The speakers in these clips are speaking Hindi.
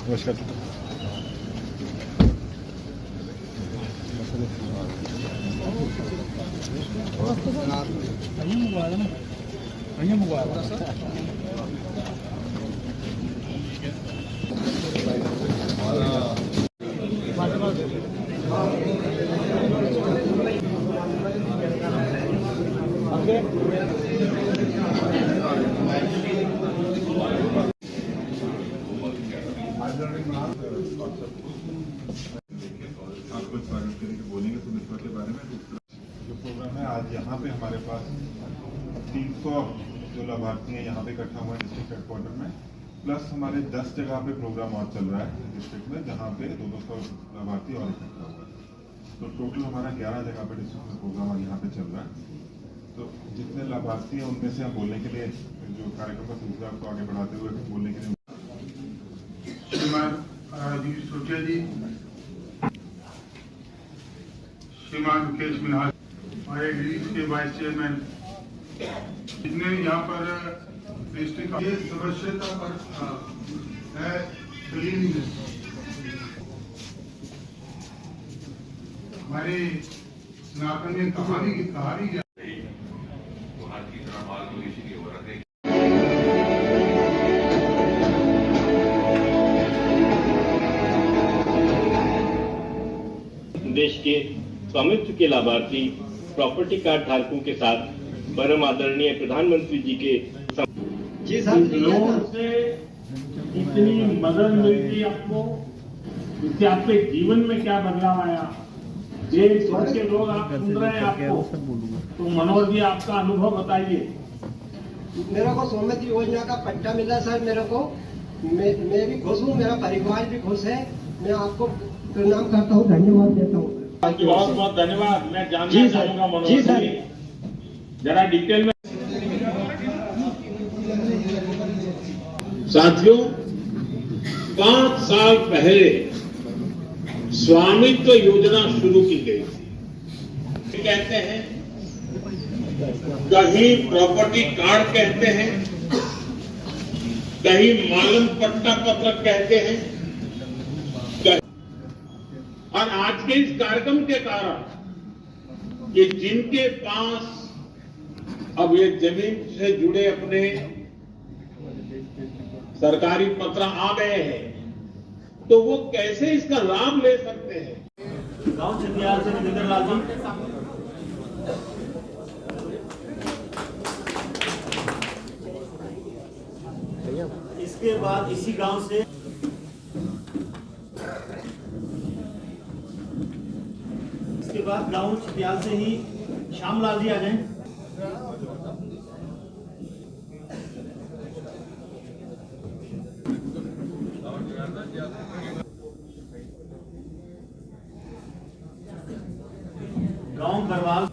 नमस्कार। आपको स्वागत करके बोलेंगे सुमित्रा के बारे में। जो प्रोग्राम है आज यहाँ पे हमारे पास 300 जो लाभार्थी हैं यहाँ पे इकट्ठा हुए हैं डिस्ट्रिक्ट हेडक्वार्टर में, प्लस हमारे 10 जगह पे प्रोग्राम और चल रहा है डिस्ट्रिक्ट में जहाँ पे 200 लाभार्थी और इकट्ठा हुआ है। तो टोटल हमारा 11 जगह पे डिस्ट्रिक्ट में प्रोग्राम आज यहाँ पे चल रहा है। तो जितने लाभार्थी हैं उनमें से हम बोलने के लिए जो कार्यक्रम का सिलसिला को आगे बढ़ाते हुए बोलने के लिए श्रीमान राजीव सोचा जी, श्रीमान मुकेश मिन्हास, हमारे लीग के वाइस चेयरमैन, जितने यहाँ पर डिस्ट्रिक्ट ये समस्या पर है क्लीनिंग। हमारे सनातन में कहानी देश के स्वामित्व के लाभार्थी प्रॉपर्टी कार्ड धारकों के साथ परम आदरणीय प्रधानमंत्री जी के लोन से इतनी मदद मिलती आपको, इससे आपके जीवन में क्या बदलाव आया, देश भर के लोग आप सुन रहे हैं आपको, तो मनोज जी आपका अनुभव बताइए। मेरे को स्वामित्व योजना का पट्टा मिला सर, मेरे को मैं भी खुश हूँ, मेरा परिवार भी खुश है। मैं आपको प्रणाम करता हूँ, धन्यवाद देता हूँ। बहुत बहुत धन्यवाद। मैं जानना चाहूंगा मनोज जी जरा डिटेल में। साथियों, 5 साल पहले स्वामित्व योजना शुरू की गई थी। कहते हैं, कहीं प्रॉपर्टी कार्ड कहते हैं, कहीं मालूम पट्टा पत्र कहते हैं। और आज के इस कार्यक्रम के कारण कि जिनके पास अब ये जमीन से जुड़े अपने सरकारी पत्र आ गए हैं, तो वो कैसे इसका लाभ ले सकते हैं। गांव चंदियाल से नितिन लाल जी। इसके बाद इसी गांव से गांव चंदियाल से ही श्यामलाल जी आ जाएं। गांव बरवाल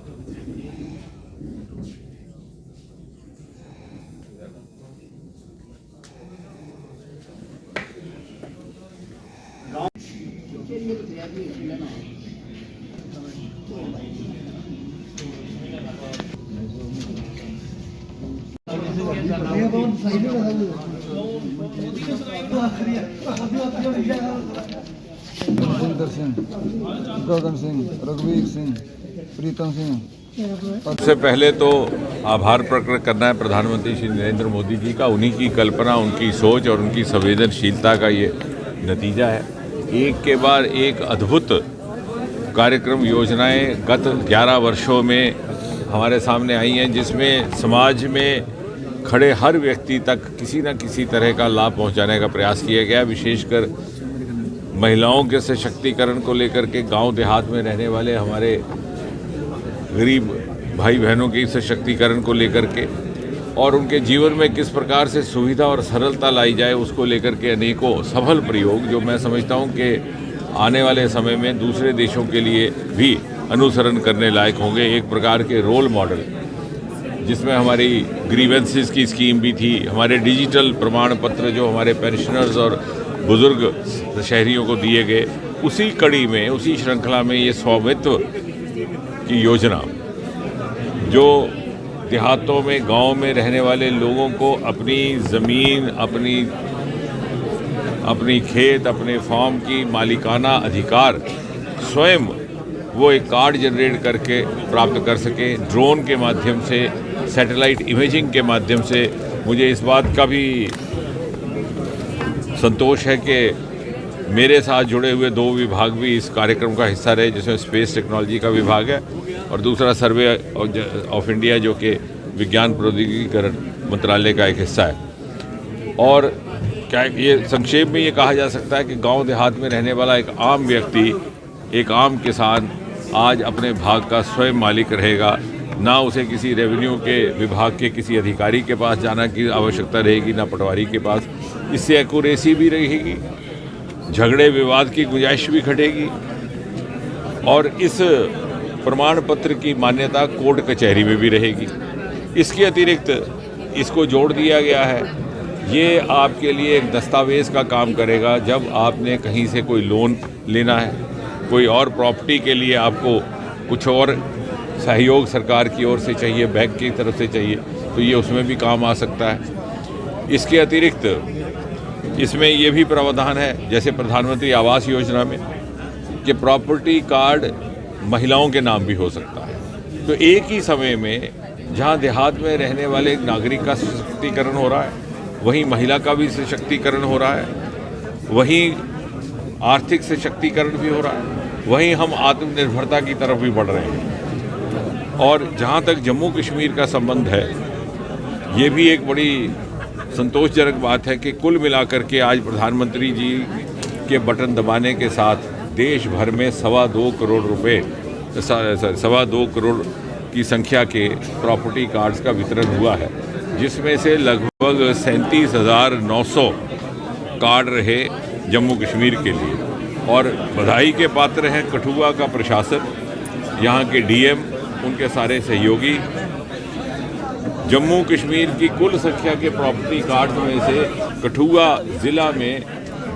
मनजिंदर सिंह, गगन सिंह, रघुवीर सिंह, प्रीतम सिंह। सबसे पहले तो आभार प्रकट करना है प्रधानमंत्री श्री नरेंद्र मोदी जी का। उन्हीं की कल्पना, उनकी सोच और उनकी संवेदनशीलता का ये नतीजा है। एक के बाद एक अद्भुत कार्यक्रम योजनाएं गत 11 वर्षों में हमारे सामने आई हैं, जिसमें समाज में खड़े हर व्यक्ति तक किसी न किसी तरह का लाभ पहुंचाने का प्रयास किया गया। विशेषकर महिलाओं के सशक्तिकरण को लेकर के, गांव देहात में रहने वाले हमारे गरीब भाई बहनों के सशक्तिकरण को लेकर के और उनके जीवन में किस प्रकार से सुविधा और सरलता लाई जाए, उसको लेकर के अनेकों सफल प्रयोग जो मैं समझता हूं कि आने वाले समय में दूसरे देशों के लिए भी अनुसरण करने लायक होंगे। एक प्रकार के रोल मॉडल, जिसमें हमारी ग्रीवेंसेस की स्कीम भी थी, हमारे डिजिटल प्रमाण पत्र जो हमारे पेंशनर्स और बुजुर्ग शहरियों को दिए गए, उसी कड़ी में, उसी श्रृंखला में ये स्वामित्व की योजना जो देहातों में, गांव में रहने वाले लोगों को अपनी ज़मीन, अपनी अपनी खेत, अपने फार्म की मालिकाना अधिकार स्वयं वो एक कार्ड जनरेट करके प्राप्त कर सके। ड्रोन के माध्यम से, सैटेलाइट इमेजिंग के माध्यम से मुझे इस बात का भी संतोष है कि मेरे साथ जुड़े हुए 2 विभाग भी इस कार्यक्रम का हिस्सा रहे, जिसमें स्पेस टेक्नोलॉजी का विभाग है और दूसरा सर्वे ऑफ इंडिया जो कि विज्ञान प्रौद्योगिकीकरण मंत्रालय का एक हिस्सा है। और क्या ये संक्षेप में ये कहा जा सकता है कि गांव देहात में रहने वाला एक आम व्यक्ति, एक आम किसान आज अपने भाग का स्वयं मालिक रहेगा। ना उसे किसी रेवेन्यू के विभाग के किसी अधिकारी के पास जाना की आवश्यकता रहेगी, ना पटवारी के पास। इससे एक्यूरेसी भी रहेगी, झगड़े विवाद की गुंजाइश भी घटेगी और इस प्रमाण पत्र की मान्यता कोर्ट कचहरी में भी रहेगी। इसके अतिरिक्त इसको जोड़ दिया गया है, ये आपके लिए एक दस्तावेज़ का काम करेगा। जब आपने कहीं से कोई लोन लेना है, कोई और प्रॉपर्टी के लिए आपको कुछ और सहयोग सरकार की ओर से चाहिए, बैंक की तरफ से चाहिए, तो ये उसमें भी काम आ सकता है। इसके अतिरिक्त इसमें ये भी प्रावधान है, जैसे प्रधानमंत्री आवास योजना में, कि प्रॉपर्टी कार्ड महिलाओं के नाम भी हो सकता है। तो एक ही समय में जहां देहात में रहने वाले नागरिक का सशक्तिकरण हो रहा है, वहीं महिला का भी सशक्तिकरण हो रहा है, वहीं आर्थिक सशक्तिकरण भी हो रहा है, वहीं हम आत्मनिर्भरता की तरफ भी बढ़ रहे हैं। और जहां तक जम्मू कश्मीर का संबंध है, ये भी एक बड़ी संतोषजनक बात है कि कुल मिलाकर के आज प्रधानमंत्री जी के बटन दबाने के साथ देश भर में 2.25 करोड़ रुपए, 2.25 करोड़ की संख्या के प्रॉपर्टी कार्ड्स का वितरण हुआ है, जिसमें से लगभग 37,900 कार्ड रहे जम्मू कश्मीर के लिए। और बधाई के पात्र हैं कठुआ का प्रशासन, यहाँ के डीएम, उनके सारे सहयोगी। जम्मू कश्मीर की कुल संख्या के प्रॉपर्टी कार्ड में से कठुआ ज़िला में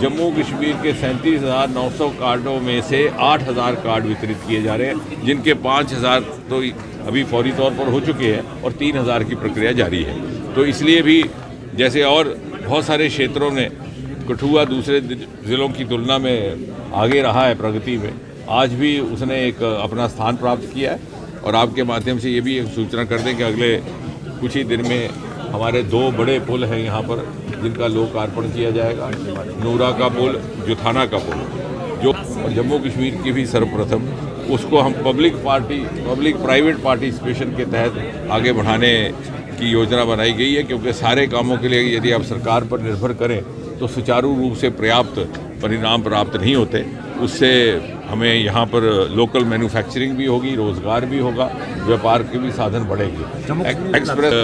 जम्मू कश्मीर के 37,900 कार्डों में से 8,000 कार्ड वितरित किए जा रहे हैं, जिनके 5,000 तो अभी फौरी तौर पर हो चुके हैं और 3,000 की प्रक्रिया जारी है। तो इसलिए भी जैसे और बहुत सारे क्षेत्रों ने कठुआ दूसरे ज़िलों की तुलना में आगे रहा है प्रगति में, आज भी उसने एक अपना स्थान प्राप्त किया है। और आपके माध्यम से ये भी एक सूचना कर दें कि अगले कुछ ही दिन में हमारे 2 बड़े पुल हैं यहाँ पर, जिनका लोकार्पण किया जाएगा। नूरा का पुल, जुथाना का पुल, जो जम्मू कश्मीर की भी सर्वप्रथम, उसको हम पब्लिक प्राइवेट पार्टिसिपेशन के तहत आगे बढ़ाने की योजना बनाई गई है, क्योंकि सारे कामों के लिए यदि आप सरकार पर निर्भर करें तो सुचारू रूप से पर्याप्त परिणाम प्राप्त नहीं होते। उससे हमें यहाँ पर लोकल मैन्युफैक्चरिंग भी होगी, रोज़गार भी होगा, व्यापार के भी साधन बढ़ेंगे। एक्सप्रेस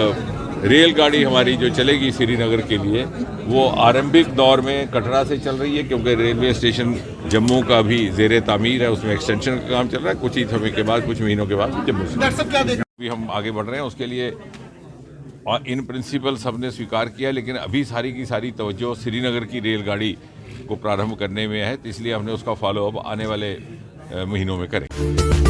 रेलगाड़ी हमारी जो चलेगी श्रीनगर के लिए, वो आरंभिक दौर में कटरा से चल रही है, क्योंकि रेलवे स्टेशन जम्मू का भी ज़ेरे तामीर है, उसमें एक्सटेंशन का काम चल रहा है। कुछ ही समय के बाद, कुछ महीनों के बाद जम्मू से भी हम आगे बढ़ रहे हैं। उसके लिए और इन प्रिंसिपल सबने स्वीकार किया, लेकिन अभी सारी की सारी तवज्जो श्रीनगर की रेलगाड़ी को प्रारंभ करने में है, तो इसलिए हमने उसका फॉलोअप आने वाले महीनों में करेंगे।